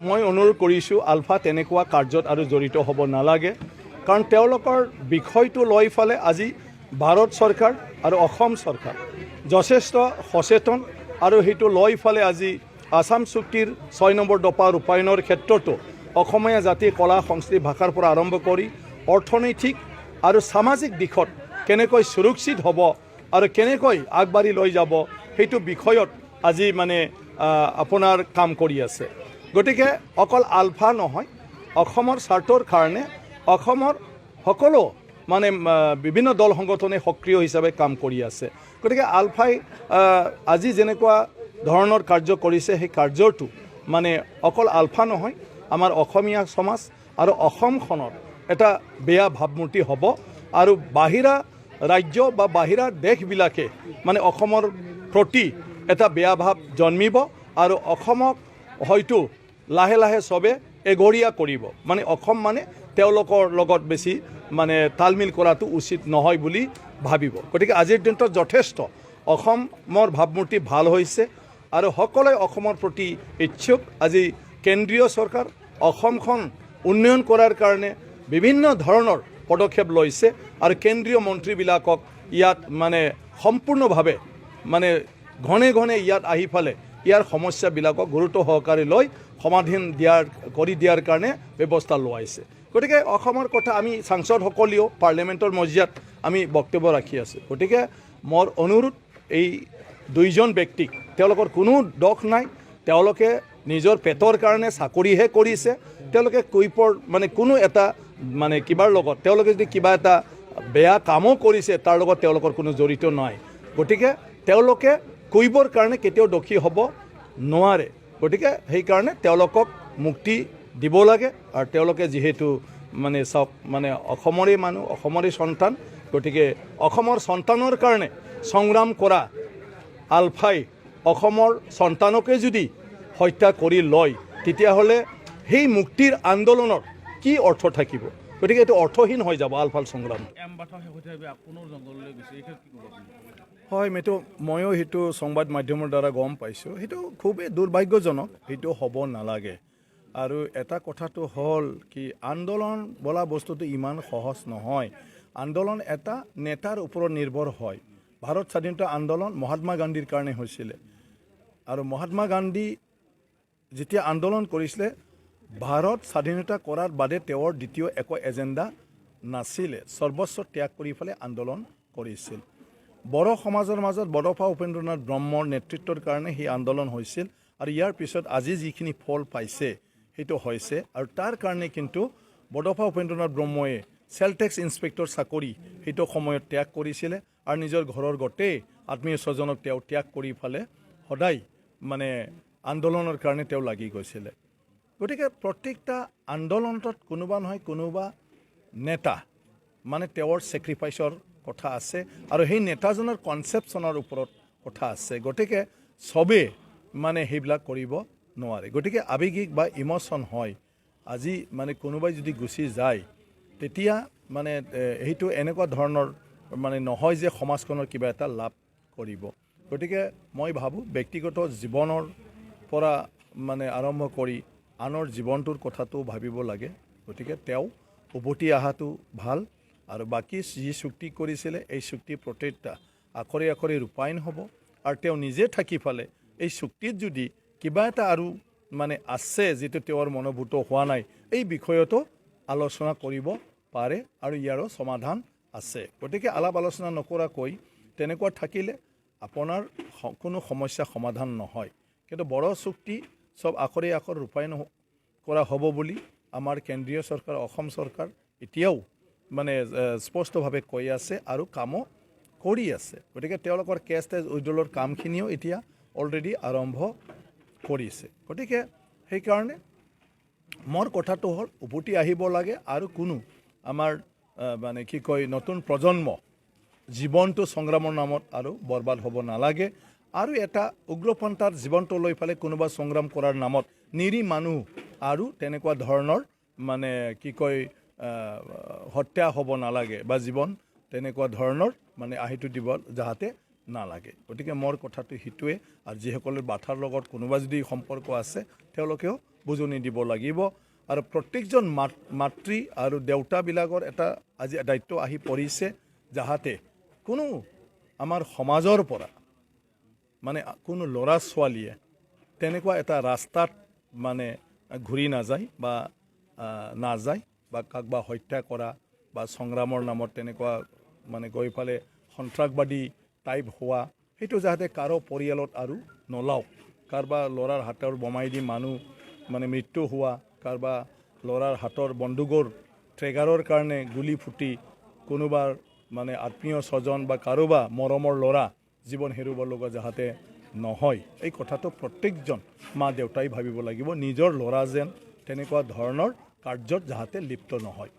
মই অনুৰোধ কৰিছোঁ আলফা তেনেকুৱা কাৰ্যত আৰু জড়িত হ'ব নালাগে কাৰণ তেওঁলোকৰ বিষয়টো লৈ ফালে আজি ভাৰত চৰকাৰ আৰু অসম চৰকাৰ যথেষ্ট সচেতন আৰু সেইটো লৈ ফালে আজি আসাম চুক্তিৰ 6 নম্বৰ দফা ৰূপায়ণৰ ক্ষেত্ৰতো অসমীয়া জাতি কলা সংস্কৃতি ভাষাৰ পৰা আৰম্ভ কৰি অৰ্থনৈতিক আৰু সামাজিক দিশত কেনেকৈ সুৰক্ষিত হ'ব আৰু কেনেকৈ আগবাঢ়ি লৈ যাব সেইটো বিষয়ত আজি মানে আপোনাৰ কাম কৰি আছে গতিকে অকল আলফা নহয় অসমৰ স্বাৰ্থৰ কাৰণে অসমৰ সকলো মানে বিভিন্ন দল সংগঠনে সক্ৰিয় হিচাপে কাম কৰি আছে গতিকে আলফাই আজি যেনেকুৱা ধৰণৰ কাৰ্য কৰিছে সেই কাৰ্যটো মানে অকল আলফা নহয় আমাৰ অসমীয়া সমাজ আৰু অসমখনৰ এটা বেয়া ভাৱমূৰ্তি হ'ব আৰু বাহিৰা ৰাজ্য বা বাহিৰা দেশবিলাকে মানে অসমৰ প্ৰতি এটা বেয়া ভাৱ জন্মিব আৰু অসমক হয়তো লাহে লাহে সবে এগৰীয়া কৰিব মানে অসম মানে তেওঁলোকৰ লগত বেছি মানে তালমিল কৰাটো উচিত নহয় বুলি ভাবিব গতিকে আজিৰ দিনটোত যথেষ্ট অসমৰ ভাৱমূৰ্তি ভাল হৈছে আৰু সকলোৱে অসমৰ প্ৰতি ইচ্ছুক আজি কেন্দ্ৰীয় চৰকাৰ অসমখন উন্নয়ন কৰাৰ কাৰণে বিভিন্ন ধৰণৰ পদক্ষেপ লৈছে আৰু কেন্দ্ৰীয় মন্ত্ৰীবিলাকক ইয়াত মানে সম্পূৰ্ণভাৱে মানে ঘনে ঘনে ইয়াত আহি ফালে ইয়াৰ সমস্যাবিলাকক গুৰুত্ব সহকাৰে লৈ সমাধান কৰি দিয়াৰ কাৰণে ব্যৱস্থা লোৱাইছে গতিকে অসমৰ কথা আমি সাংসদসকলেও পাৰ্লিয়ামেণ্টৰ মজিয়াত আমি বক্তব্য ৰাখি আছোঁ গতিকে মোৰ অনুৰোধ এই দুইজন ব্যক্তিক তেওঁলোকৰ কোনো দোষ নাই তেওঁলোকে নিজৰ পেটৰ কাৰণে চাকৰিহে কৰিছে তেওঁলোকে কৈপৰ মানে কোনো এটা মানে কিবাৰ লগত তেওঁলোকে যদি কিবা এটা বেয়া কামো কৰিছে তাৰ লগত তেওঁলোকৰ কোনো জড়িত নাই গতিকে তেওঁলোকে কৈবৰ কাৰণে কেতিয়াও দোষী হ'ব নোৱাৰে গতিকে সেইকাৰণে তেওঁলোকক মুক্তি দিব লাগে আৰু তেওঁলোকে যিহেতু মানে চাওক মানে অসমৰে মানুহ অসমৰে সন্তান গতিকে অসমৰ সন্তানৰ কাৰণে সংগ্ৰাম কৰা আলফাই অসমৰ সন্তানকে যদি হত্যা কৰি লয় তেতিয়াহ'লে সেই মুক্তিৰ আন্দোলনৰ কি অৰ্থ থাকিব গতিকে এইটো অৰ্থহীন হৈ যাব আলফাল সংগ্ৰাম হয় ময়ো সেইটো সংবাদ মাধ্যমৰ দ্বাৰা গম পাইছোঁ সেইটো খুবেই দুৰ্ভাগ্যজনক সেইটো হ'ব নালাগে আৰু এটা কথাটো হ'ল কি আন্দোলন বোলা বস্তুটো ইমান সহজ নহয় আন্দোলন এটা নেতাৰ ওপৰত নিৰ্ভৰ হয় ভাৰত স্বাধীনতা আন্দোলন মহাত্মা গান্ধীৰ কাৰণে হৈছিলে আৰু মহাত্মা গান্ধী যেতিয়া আন্দোলন কৰিছিলে ভাৰত স্বাধীনতা কৰাৰ বাদে তেওঁৰ দ্বিতীয় একো এজেণ্ডা নাছিলে সৰ্বস্ব ত্যাগ কৰি ফেলে আন্দোলন কৰিছিল বড়ো সমাজৰ মাজত বড়োফা উপেন্দ্ৰনাথ ব্ৰহ্মৰ নেতৃত্বৰ কাৰণে সেই আন্দোলন হৈছিল আৰু ইয়াৰ পিছত আজি যিখিনি ফল পাইছে সেইটো হৈছে আৰু তাৰ কাৰণে কিন্তু বড়োফা উপেন্দ্ৰনাথ ব্ৰহ্মই চেল টেক্স ইন্সপেক্টৰ চাকৰি সেইটো সময়ত ত্যাগ কৰিছিলে আৰু নিজৰ ঘৰৰ গোটেই আত্মীয় স্বজনক তেওঁ ত্যাগ কৰি ফালে সদায় মানে আন্দোলনৰ কাৰণে তেওঁ লাগি গৈছিলে গতিকে প্ৰত্যেকটা আন্দোলনত কোনোবা নহয় কোনোবা নেতা মানে তেওঁৰ ছেক্ৰিফাইচৰ কথা আছে আৰু সেই নেতাজনৰ কনচেপশ্যনৰ ওপৰত কথা আছে গতিকে সবে মানে সেইবিলাক কৰিব নোৱাৰে গতিকে আৱেগিক বা ইমোশ্যন হয় আজি মানে কোনোবাই যদি গুচি যায় তেতিয়া মানে সেইটো এনেকুৱা ধৰণৰ মানে নহয় যে সমাজখনৰ কিবা এটা লাভ কৰিব গতিকে মই ভাবোঁ ব্যক্তিগত জীৱনৰ পৰা মানে আৰম্ভ কৰি আনৰ জীৱনটোৰ কথাটো ভাবিব লাগে গতিকে তেওঁ উভতি অহাটো ভাল আৰু বাকী যি চুক্তি কৰিছিলে এই চুক্তি প্ৰত্যেকটা আখৰে আখৰে ৰূপায়ণ হ'ব আৰু তেওঁ নিজে থাকি ফালে এই চুক্তিত যদি কিবা এটা আৰু মানে আছে যিটো তেওঁৰ মনোভূত হোৱা নাই এই বিষয়তো আলোচনা কৰিব পাৰে আৰু ইয়াৰো সমাধান আছে গতিকে আলাপ আলোচনা নকৰাকৈ তেনেকুৱা থাকিলে আপোনাৰ কোনো সমস্যা সমাধান নহয় কিন্তু বড়ো চুক্তি সব আখৰে আখৰ ৰূপায়ণ কৰা হ'ব বুলি আমাৰ কেন্দ্ৰীয় চৰকাৰ অসম চৰকাৰ এতিয়াও মানে স্পষ্টভাৱে কৈ আছে আৰু কামো কৰি আছে গতিকে তেওঁলোকৰ কেছ টেজ উইড্ৰলৰ কামখিনিও এতিয়া অলৰেডি আৰম্ভ কৰিছে গতিকে সেইকাৰণে মোৰ কথাটো হ'ল উভতি আহিব লাগে আৰু কোনো আমাৰ মানে কি কয় নতুন প্ৰজন্ম জীৱনটো সংগ্ৰামৰ নামত আৰু বৰবাদ হ'ব নালাগে আৰু এটা উগ্ৰপন্থাৰ জীৱনটো লৈ ফালে কোনোবা সংগ্ৰাম কৰাৰ নামত নিৰী মানুহ আৰু তেনেকুৱা ধৰণৰ মানে কি কয় হত্যা হ'ব নালাগে বা জীৱন তেনেকুৱা ধৰণৰ মানে আহিটো দিব যাহাতে নালাগে গতিকে মোৰ কথাটো সেইটোৱে আৰু যিসকলৰ বাথাৰ লগত কোনোবা যদি সম্পৰ্ক আছে তেওঁলোকেও বুজনি দিব লাগিব আৰু প্ৰত্যেকজন মাতৃ আৰু দেউতাবিলাকৰ এটা আজি দায়িত্ব আহি পৰিছে যাহাতে কোনো আমাৰ সমাজৰ পৰা মানে কোনো ল'ৰা ছোৱালীয়ে তেনেকুৱা এটা ৰাস্তাত মানে ঘূৰি নাযায় বা কাকবা হত্যা কৰা বা সংগ্ৰামৰ নামত তেনেকুৱা মানে গৈ ফালে সন্ত্ৰাসবাদী টাইপ হোৱা সেইটো যাতে কাৰো পৰিয়ালত আৰু নলাওক কাৰোবাৰ ল'ৰাৰ হাতৰ বোমাই দি মানুহ মানে মৃত্যু হোৱা কাৰোবাৰ ল'ৰাৰ হাতৰ বন্দুকৰ ট্ৰেগাৰৰ কাৰণে গুলি ফুটি কোনোবাৰ মানে আত্মীয় স্বজন বা কাৰোবাৰ মৰমৰ ল'ৰা জীৱন হেৰুৱাব লগা যাতে নহয় এই কথাটো প্ৰত্যেকজন মা দেউতাই ভাবিব লাগিব নিজৰ ল'ৰা যেন তেনেকুৱা ধৰণৰ কাৰ্যত যাতে লিপ্ত নহয়